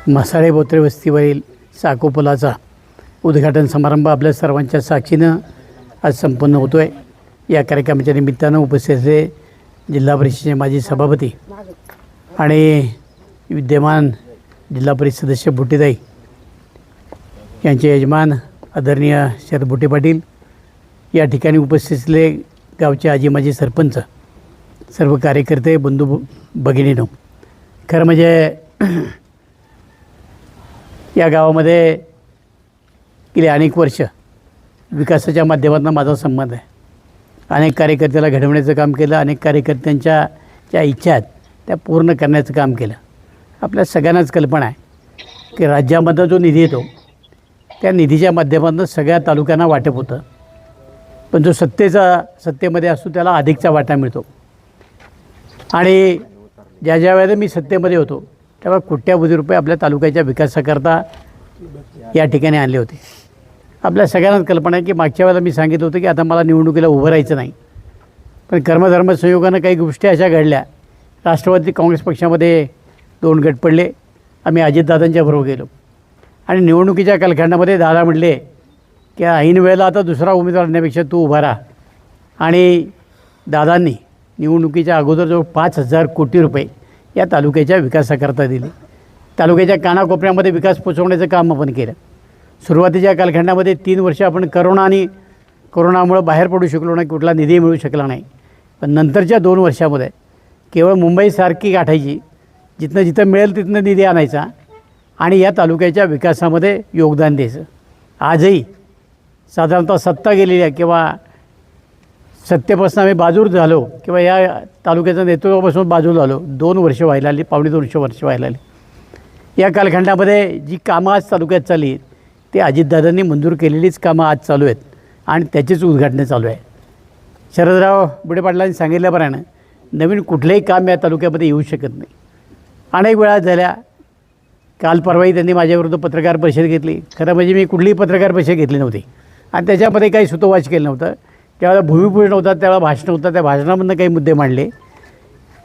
मसाळे बोत्रे वस्तीवरील साको पुलाचा उद्घाटन समारंभ आपल्या सर्वांच्या साक्षीनं आज संपन्न होतो आहे। या कार्यक्रमाच्या निमित्तानं उपस्थित असलेले जिल्हा परिषदेचे माजी सभापती आणि विद्यमान जिल्हा परिषद सदस्य बुट्टीताई यांचे यजमान आदरणीय शरद बुट्टे पाटील, या ठिकाणी उपस्थित असलेले गावचे आजी माजी सरपंच, सर्व कार्यकर्ते, बंधू भगिनींनो, खरं म्हणजे या गावामध्ये गेली अनेक वर्ष विकासाच्या माध्यमातून माझा संबंध आहे। अनेक कार्यकर्त्याला घडवण्याचं काम केलं, अनेक कार्यकर्त्यांच्या ज्या इच्छा आहेत त्या पूर्ण करण्याचं काम केलं। आपल्या सगळ्यांनाच कल्पना आहे की राज्यामधून जो निधी येतो त्या निधीच्या माध्यमातून सगळ्या तालुक्यांना वाटप होतं, पण जो सत्तेमध्ये असतो त्याला अधिकचा वाटा मिळतो। आणि ज्या वेळेला मी सत्तेमध्ये होतो तेव्हा कोट्यावधी रुपये आपल्या तालुक्याच्या विकासाकरता या ठिकाणी आणले होते। आपल्या सगळ्यांनाच कल्पना आहे की मागच्या वेळेला मी सांगितलं होतं की आता मला निवडणुकीला उभं राहायचं नाही, पण कर्मधर्म संयोगानं काही गोष्टी अशा घडल्या। राष्ट्रवादी काँग्रेस पक्षामध्ये 2 गट पडले, आम्ही अजितदादांच्या बरोबर गेलो आणि निवडणुकीच्या कालखंडामध्ये दादा म्हटले की ऐन वेळेला आता दुसरा उमेदवार आणण्यापेक्षा तू उभा राहा। आणि दादांनी निवडणुकीच्या अगोदर जवळ 5,000 कोटी रुपये या तालुक्याच्या विकासाकरता दिले। तालुक्याच्या कानाकोपऱ्यामध्ये विकास पोचवण्याचं काम आपण केलं। सुरुवातीच्या कालखंडामध्ये 3 वर्ष आपण कोरोनामुळे बाहेर पडू शकलो नाही, कुठला निधी मिळू शकला नाही, पण नंतरच्या 2 वर्षामध्ये केवळ मुंबईसारखी गाठायची, जिथं मिळेल तिथनं निधी आणायचा आणि या तालुक्याच्या विकासामध्ये योगदान द्यायचं। आजही साधारणतः सत्ता गेलेली आहे किंवा सत्तेपासून आम्ही बाजूर झालो किंवा या तालुक्याच्या नेतृत्वापासून बाजूला झालो 2 वर्ष व्हायला आली, पावणे 2 वर्ष व्हायला आली। या कालखंडामध्ये जी कामं आज तालुक्यात चालली ते अजितदादांनी मंजूर केलेलीच कामं आज चालू आहेत आणि त्याचीच उद्घाटनं चालू आहे। शरदराव बुट्टे पाटलांनी सांगितल्याप्रमाणे नवीन कुठलंही काम या तालुक्यामध्ये येऊ शकत नाही। अनेक वेळा झाल्या, काल परवाही त्यांनी माझ्याविरुद्ध पत्रकार परिषद घेतली। खरं म्हणजे मी कुठलीही पत्रकार परिषद घेतली नव्हती आणि त्याच्यामध्ये काही सुतोवाच केलं नव्हतं। त्यावेळेला भूमिपूजन होता, त्यावेळेला भाषण होतं, त्या भाषणामधून काही मुद्दे मांडले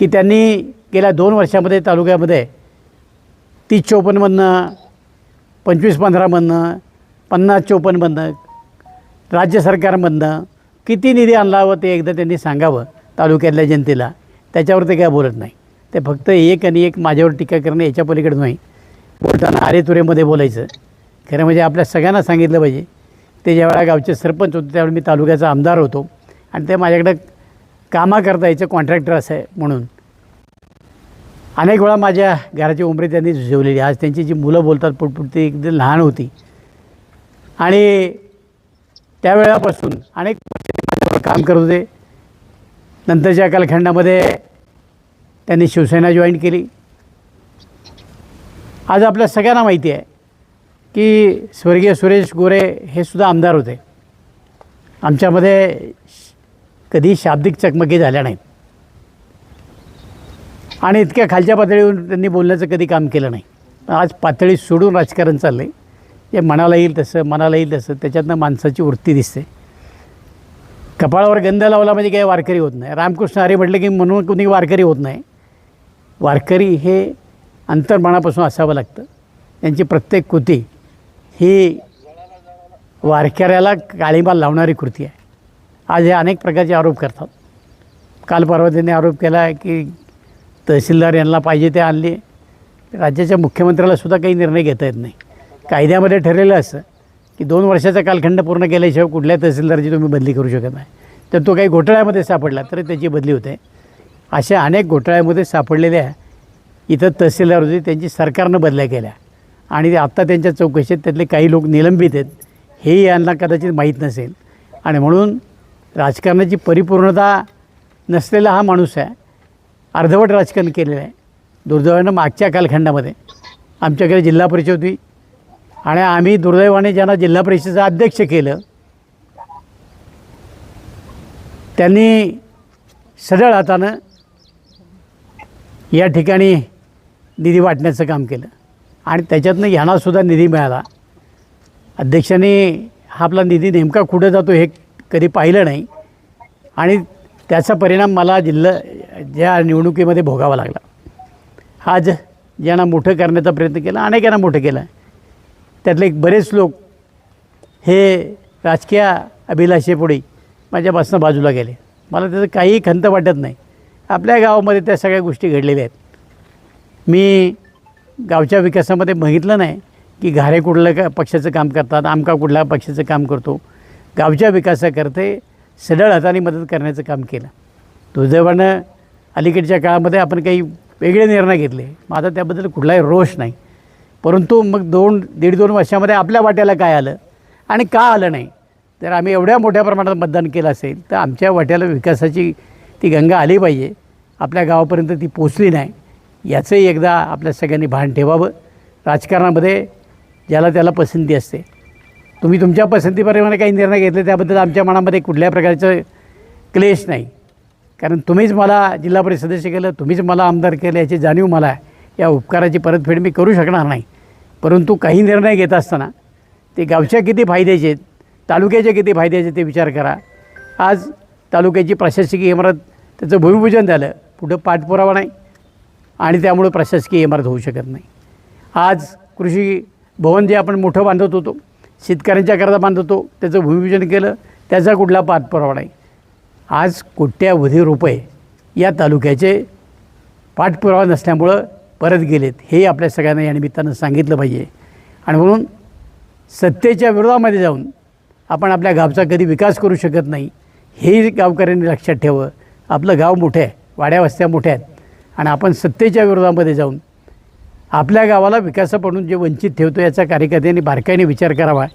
की त्यांनी गेल्या 2 वर्षामध्ये तालुक्यामध्ये 30-54 मधनं 25-15 मधनं 50-54 मधनं राज्य सरकारमधनं किती निधी आणला हवं ते एकदा त्यांनी सांगावं तालुक्यातल्या जनतेला। त्याच्यावर ते काय बोलत नाही, ते फक्त एक आणि एक माझ्यावर टीका करणं, याच्या पलीकडे नाही। बोलताना अरेतुरेमध्ये बोलायचं। खरं म्हणजे आपल्या सगळ्यांना सांगितलं पाहिजे, ते ज्यावेळेला गावचे सरपंच होते त्यावेळी मी तालुक्याचा आमदार होतो आणि ते माझ्याकडं कामाकरता यायचं, कॉन्ट्रॅक्टर असं आहे म्हणून। अनेक वेळा माझ्या घराची उंबरी त्यांनी झुजवलेली। आज त्यांची जी मुलं बोलतात पुटपुट ती एकदम लहान होती आणि त्यावेळापासून अनेक काम करत होते। नंतरच्या कालखंडामध्ये त्यांनी शिवसेना जॉईन केली। आज आपल्या सगळ्यांना माहिती आहे की स्वर्गीय सुरेश गोरे हे सुद्धा आमदार होते। आमच्यामध्ये कधी शाब्दिक चकमकी झाल्या नाहीत आणि इतक्या खालच्या पातळीवर त्यांनी बोलण्याचं कधी काम केलं नाही। आज पातळी सोडून राजकारण चाललं आहे, जे मनाला येईल तसं त्याच्यातनं माणसाची वृत्ती दिसते। कपाळावर गंध लावला म्हणजे काही वारकरी होत नाही। रामकृष्ण हरी म्हटलं की म्हणून कोणी वारकरी होत नाही। वारकरी हे अंतर्मनापासून असावं लागतं। त्यांची प्रत्येक कृती ही वारकऱ्याला काळीमा लावणारी कृती आहे। आज हे अनेक प्रकारचे आरोप करतात। काल परवा त्यांनी आरोप केला की तहसीलदार यांना पाहिजे ते आणले। राज्याच्या मुख्यमंत्र्याला सुद्धा काही निर्णय घेता येत नाही। कायद्यामध्ये ठरलेलं असं की 2 वर्षाचा कालखंड पूर्ण केल्याशिवाय कुठल्या तहसीलदारची तुम्ही बदली करू शकत नाही। तर तो काही घोटाळ्यामध्ये सापडला तर त्याची बदली होते। अशा अनेक घोटाळ्यामध्ये सापडलेल्या इथं तहसीलदार होते, त्यांची सरकारनं बदल्या केल्या आणि आत्ता त्यांच्या चौकशीत त्यातले काही लोक निलंबित आहेत, हेही यांना कदाचित माहीत नसेल। आणि म्हणून राजकारणाची परिपूर्णता नसलेला हा माणूस आहे। अर्धवट राजकारण केलेलं आहे। दुर्दैवानं मागच्या कालखंडामध्ये आमच्याकडे जिल्हा परिषद होती आणि आम्ही दुर्दैवाने ज्यांना जिल्हा परिषदेचं अध्यक्ष केलं त्यांनी सढळ हातानं या ठिकाणी निधी वाटण्याचं काम केलं आणि त्याच्यातनं ह्यांनासुद्धा निधी मिळाला। अध्यक्षांनी हा आपला निधी नेमका कुठं जातो हे कधी पाहिलं नाही आणि त्याचा परिणाम मला ज्या निवडणुकीमध्ये भोगावा लागला। आज ज्यांना मोठं करण्याचा प्रयत्न केला, अनेकांना मोठं केलं. त्यातले बरेच लोक हे राजकीय अभिलाषेपुढे माझ्यापासून बाजूला गेले. मला त्याचं काही खंत वाटत नाही. आपल्या गावामध्ये त्या सगळ्या गोष्टी घडलेल्या आहेत. मी गावच्या विकासामध्ये बघितलं नाही की घारे कुठल्या पक्षाचं काम करतात, आमका कुठल्या पक्षाचं काम करतो. गावच्या विकासाकरते सढळ हाताने मदत करण्याचं काम केलं. दुर्दैवानं अलीकडच्या काळामध्ये आपण काही वेगळे निर्णय घेतले. माझा त्याबद्दल कुठलाही रोष नाही. परंतु मग 1.5-2 वर्षामध्ये आपल्या वाट्याला काय आलं आणि का आलं नाही. जर आम्ही एवढ्या मोठ्या प्रमाणात मतदान केलं असेल तर आमच्या वाट्याला विकासाची ती गंगा आली पाहिजे. आपल्या गावापर्यंत ती पोचली नाही याचंही एकदा आपल्या सगळ्यांनी भान ठेवावं. राजकारणामध्ये ज्याला त्याला पसंती असते. तुम्ही तुमच्या पसंतीप्रमाणे काही निर्णय घेतले त्याबद्दल आमच्या मनामध्ये कुठल्याही प्रकारचं क्लेश नाही. कारण तुम्हीच मला जिल्हा परिषद सदस्य केलं, तुम्हीच मला आमदार केलं याची जाणीव मला आहे. या उपकाराची परतफेड मी करू शकणार नाही. परंतु काही निर्णय घेत असताना ते गावच्या किती फायद्याचे आहेत, तालुक्याचे किती फायद्याचे ते विचार करा. आज तालुक्याची प्रशासकीय इमारत त्याचं भूमिपूजन झालं, कुठं पाठपुरावा नाही आणि त्यामुळे प्रशासकीय इमारत होऊ शकत नाही. आज कृषी भवन जे आपण मोठं बांधत होतो, शेतकऱ्यांच्या करता बांधत होतो, त्याचं भूमिपूजन केलं, त्याचा कुठला पाठपुरावा नाही. आज कोट्यावधी रुपये या तालुक्याचे पाठपुरावा नसल्यामुळं परत गेलेत. हे आपल्या सगळ्यांना या निमित्तानं सांगितलं पाहिजे. आणि म्हणून सत्तेच्या विरोधामध्ये जाऊन आपण आपल्या गावचा कधी विकास करू शकत नाही. हेही गावकऱ्यांनी लक्षात ठेवं. आपलं गाव मोठं आहे, वाड्या वस्त्या मोठ्या आहेत आणि आपण सत्तेच्या विरोधामध्ये जाऊन आपल्या गावाला विकासापासून जे वंचित ठेवतो याचा कार्यकर्त्यांनी बारकाईने विचार करावा.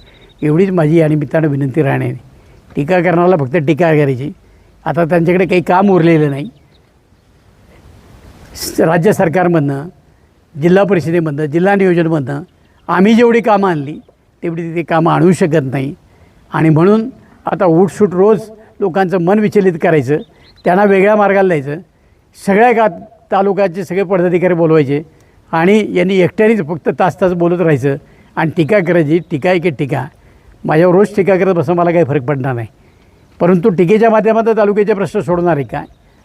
एवढीच माझी या निमित्तानं विनंती राहणार. टीका करणारा फक्त टीका करायची. आता त्यांच्याकडे काही काम उरलेलं नाही. राज्य सरकारमधनं, जिल्हा परिषदेमधनं, जिल्हा नियोजनमधनं आम्ही जेवढी कामं आणली तेवढी ते कामं आणू शकत नाही. आणि म्हणून आता उठसूट रोज लोकांचं मन विचलित करायचं, त्यांना वेगळ्या मार्गाला जायचं, सगळ्या तालुक्याचे सगळे पदाधिकारी बोलवायचे आणि यांनी एकट्यानेच फक्त तास बोलत राहायचं आणि टीका करायची. टीका आहे की टीका, माझ्यावर रोज टीका करत बसं मला काही फरक पडणार नाही. परंतु टीकेच्या माध्यमातून तालुक्याचे प्रश्न सोडणार आहे का.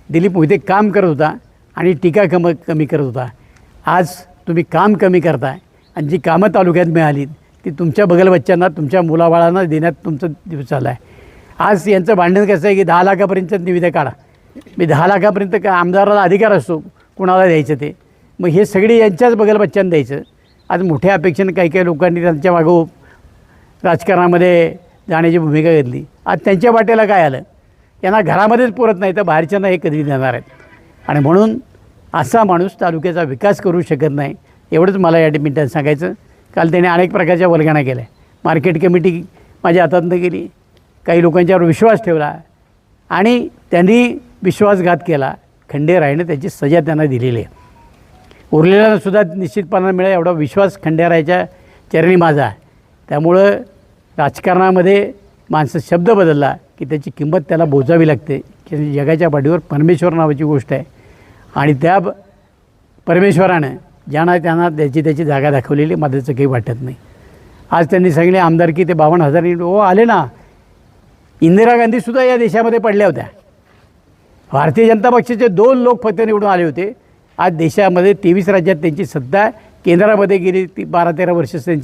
दिलीप मोहिते काम करत होता आणि टीका कमी करत होता. आज तुम्ही काम कमी करताय आणि जी कामं तालुक्यात मिळाली ती तुमच्या बगलबच्च्यांना, तुमच्या मुलाबाळांना देण्यात तुमचं दिवस चालला आहे. आज यांचं भांडण कसं आहे की 10 लाखापर्यंत निविदा काढा. मी 10 लाखापर्यंत का आमदाराला अधिकार असतो कुणाला द्यायचं ते. मग हे सगळे यांच्याच बगलबच्च्यांना द्यायचं. आज मोठ्या अपेक्षेने काही लोकांनी त्यांच्या मागं राजकारणामध्ये जाण्याची भूमिका घेतली. आज त्यांच्या वाट्याला काय आलं, यांना घरामध्येच पुरत नाही तर बाहेरच्यांना हे कधी देणार आहेत. आणि म्हणून असा माणूस तालुक्याचा विकास करू शकत नाही. एवढंच मला या निमित्तानं सांगायचं. काल त्याने अनेक प्रकारच्या वल्गना केल्या. मार्केट कमिटी माझ्या हातातनं गेली, काही लोकांच्यावर विश्वास ठेवला आणि त्यांनी विश्वासघात केला. खंडेरायाने त्याची सजा त्यांना दिलेली आहे. उरलेल्यासुद्धा निश्चितपणाने मिळेल एवढा विश्वास खंडेरायाच्या चरणी माझा आहे. त्यामुळं राजकारणामध्ये माणसं शब्द बदलला की त्याची किंमत त्याला बोजावी लागते. की जगाच्या पाठीवर परमेश्वर नावाची गोष्ट आहे आणि त्या परमेश्वरानं ज्यांना त्यांना त्याची जागा दाखवलेली, माझं काही वाटत नाही. आज त्यांनी सांगितले आमदारकी ते 52,000 आले ना. इंदिरा गांधीसुद्धा या देशामध्ये पडल्या होत्या. भारतीय जनता पक्षाचे 2 लोक फक्त निवडून आले होते. आज देशामध्ये 23 राज्यात त्यांची सत्ता, केंद्रामध्ये गेली 12-13 वर्ष त्यांची